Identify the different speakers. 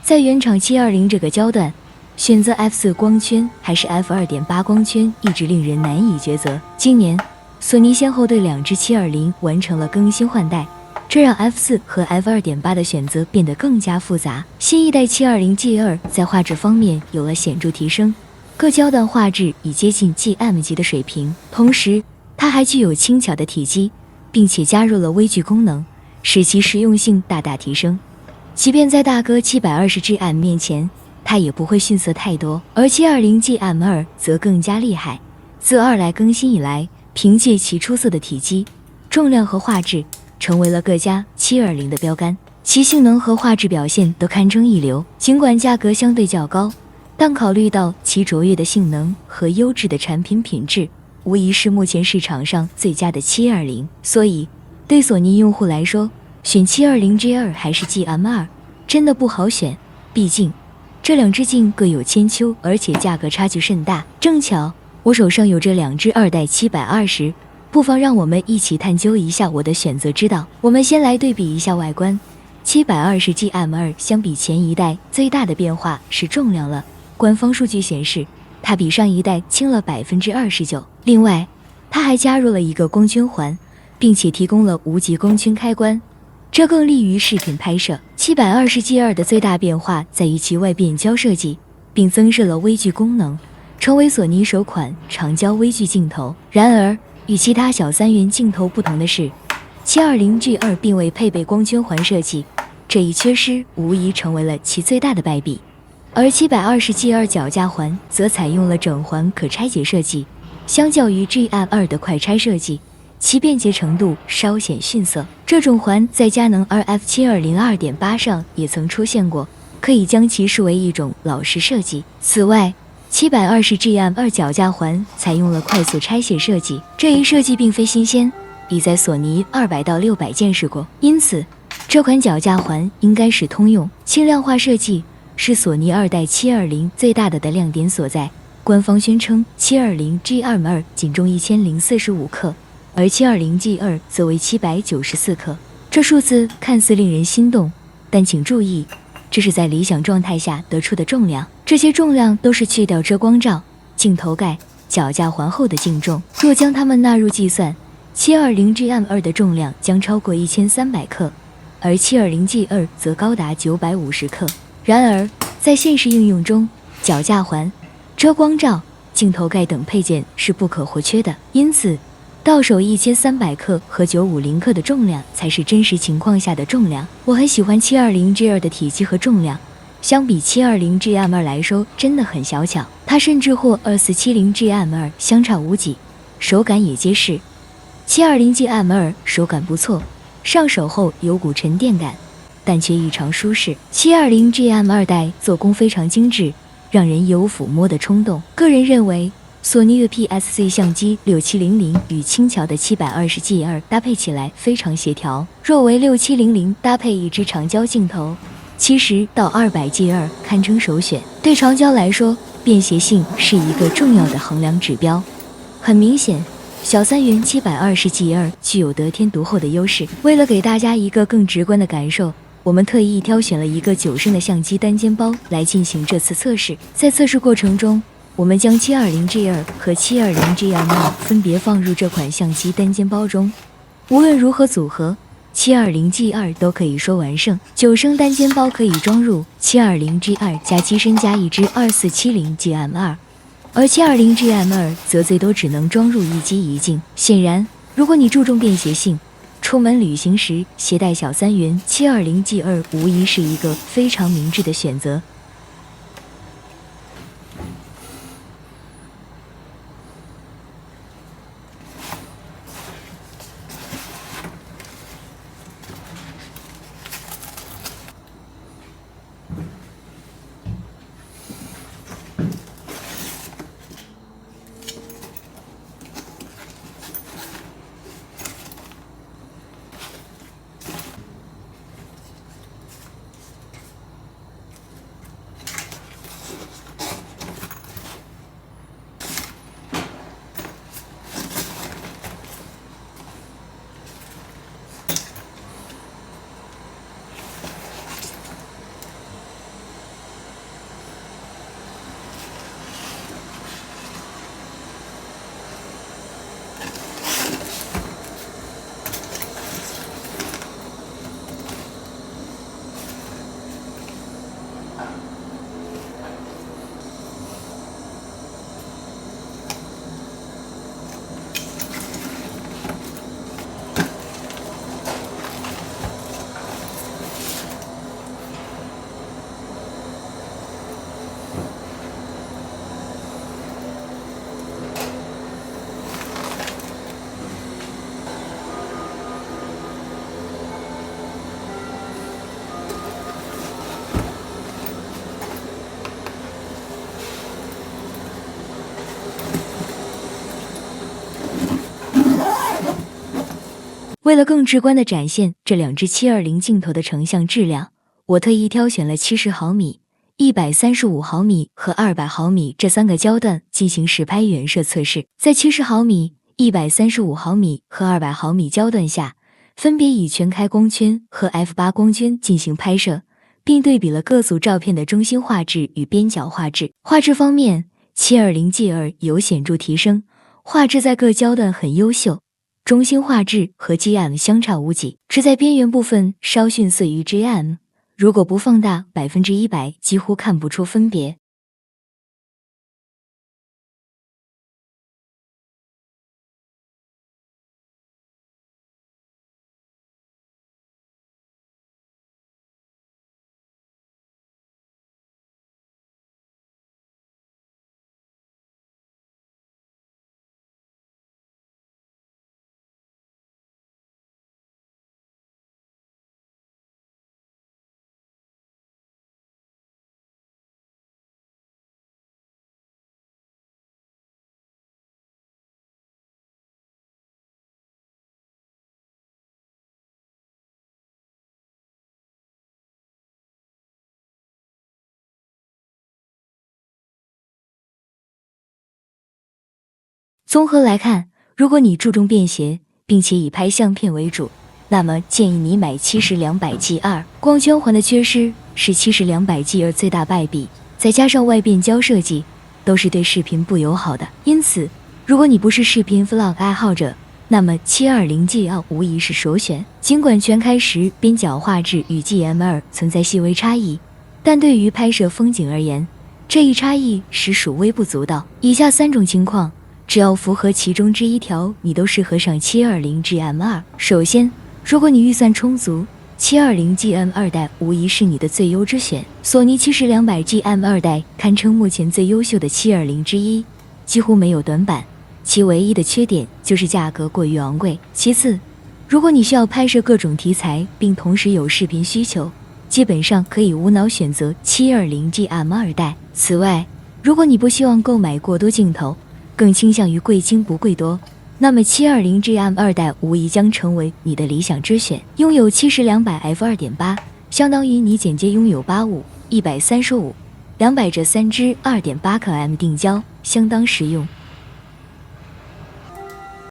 Speaker 1: 在原厂720这个焦段，选择 F4 光圈还是 F2.8 光圈一直令人难以抉择。今年，索尼先后对2支720完成了更新换代，这让 F4 和 F2.8 的选择变得更加复杂。新一代720G2 在画质方面有了显著提升，各焦段画质已接近 GM 级的水平，同时它还具有轻巧的体积，并且加入了微距功能，使其实用性大大提升。即便在大哥 720GM 面前，它也不会逊色太多。而 720GM2 则更加厉害，自2代更新以来，凭借其出色的体积、重量和画质，成为了各家720的标杆，其性能和画质表现都堪称一流。尽管价格相对较高，但考虑到其卓越的性能和优质的产品品质，无疑是目前市场上最佳的720。所以，对索尼用户来说，选720G2 还是 GM2 真的不好选，毕竟这两支镜各有千秋，而且价格差距甚大。正巧我手上有这2支2代720，不妨让我们一起探究一下我的选择之道。我们先来对比一下外观，720GM2 相比前一代最大的变化是重量了。官方数据显示，它比上一代轻了 29%。另外，它还加入了一个光圈环，并且提供了无极光圈开关，这更利于视频拍摄。720G2 的最大变化在于其外变焦设计，并增设了微距功能，成为索尼首款长焦微距镜头。然而，与其他小3元镜头不同的是，720G2 并未配备光圈环设计，这一缺失无疑成为了其最大的败笔。而 720G2 脚架环则采用了整环可拆解设计，相较于 GM2 的快拆设计，其便捷程度稍显逊色。这种环在佳能 RF720 2.8 上也曾出现过，可以将其视为一种老式设计。此外，720GM2 脚架环采用了快速拆卸设计，这一设计并非新鲜，已在索尼200到600见识过，因此这款脚架环应该是通用。轻量化设计是索尼2代720最大的亮点所在。官方宣称 720G2 仅重1045克，而 720G2 则为794克。这数字看似令人心动，但请注意，这是在理想状态下得出的重量，这些重量都是去掉遮光罩、镜头盖、脚架环后的净重。若将它们纳入计算， 720GM2 的重量将超过1300克，而 720G2 则高达950克。然而，在现实应用中，脚架环、遮光罩、镜头盖等配件是不可或缺的，因此到手1300克和950克的重量才是真实情况下的重量。我很喜欢 720G2 的体积和重量，相比 720GM2 来说真的很小巧，它甚至和 2470GM2 相差无几，手感也结实。720GM2 手感不错，上手后有股沉淀感，但却异常舒适。720GM2 代做工非常精致，让人有抚摸的冲动。个人认为，索尼的 PSC 相机6700与轻巧的 720G2 搭配起来非常协调。若为6700搭配一支长焦镜头，70到200G2 堪称首选。对长焦来说，便携性是一个重要的衡量指标。很明显，小3元 720G2 具有得天独厚的优势。为了给大家一个更直观的感受，我们特意挑选了一个9升的相机单肩包来进行这次测试。在测试过程中，我们将 720G2 和 720GM2 分别放入这款相机单肩包中，无论如何组合，720G2 都可以说完胜。9升单肩包可以装入 720G2 加机身加一支 2470GM2， 而 720GM2 则最多只能装入一机一镜。显然，如果你注重便携性，出门旅行时携带小3元 720G2 无疑是一个非常明智的选择。为了更直观地展现这两支720镜头的成像质量，我特意挑选了70毫米、135毫米和200毫米这3个焦段进行实拍远摄测试。在70毫米、135毫米和200毫米焦段下，分别以全开光圈和 f8 光圈进行拍摄，并对比了各组照片的中心画质与边角画质。画质方面，720G2 有显著提升，画质在各焦段很优秀。中心画质和 GM 相差无几，只在边缘部分稍逊色于 GM， 如果不放大100%，几乎看不出分别。综合来看，如果你注重便携，并且以拍相片为主，那么建议你买70-200G2。光圈环的缺失是70-200G2最大败笔，再加上外变焦设计，都是对视频不友好的。因此，如果你不是视频 Vlog 爱好者，那么720G2无疑是首选。尽管全开时边角画质与 GM2 存在细微差异，但对于拍摄风景而言，这一差异实属微不足道。以下3种情况，只要符合其中之一条，你都适合上720GM2。首先，如果你预算充足，720GM2代无疑是你的最优之选。索尼70-200GM2代堪称目前最优秀的720之一，几乎没有短板。其唯一的缺点就是价格过于昂贵。其次，如果你需要拍摄各种题材，并同时有视频需求，基本上可以无脑选择720GM2代。此外，如果你不希望购买过多镜头，更倾向于贵精不贵多，那么720GM2代无疑将成为你的理想之选。拥有70-200f2.8，相当于你简介拥有85、135、200这3支2.8克M定焦，相当实用。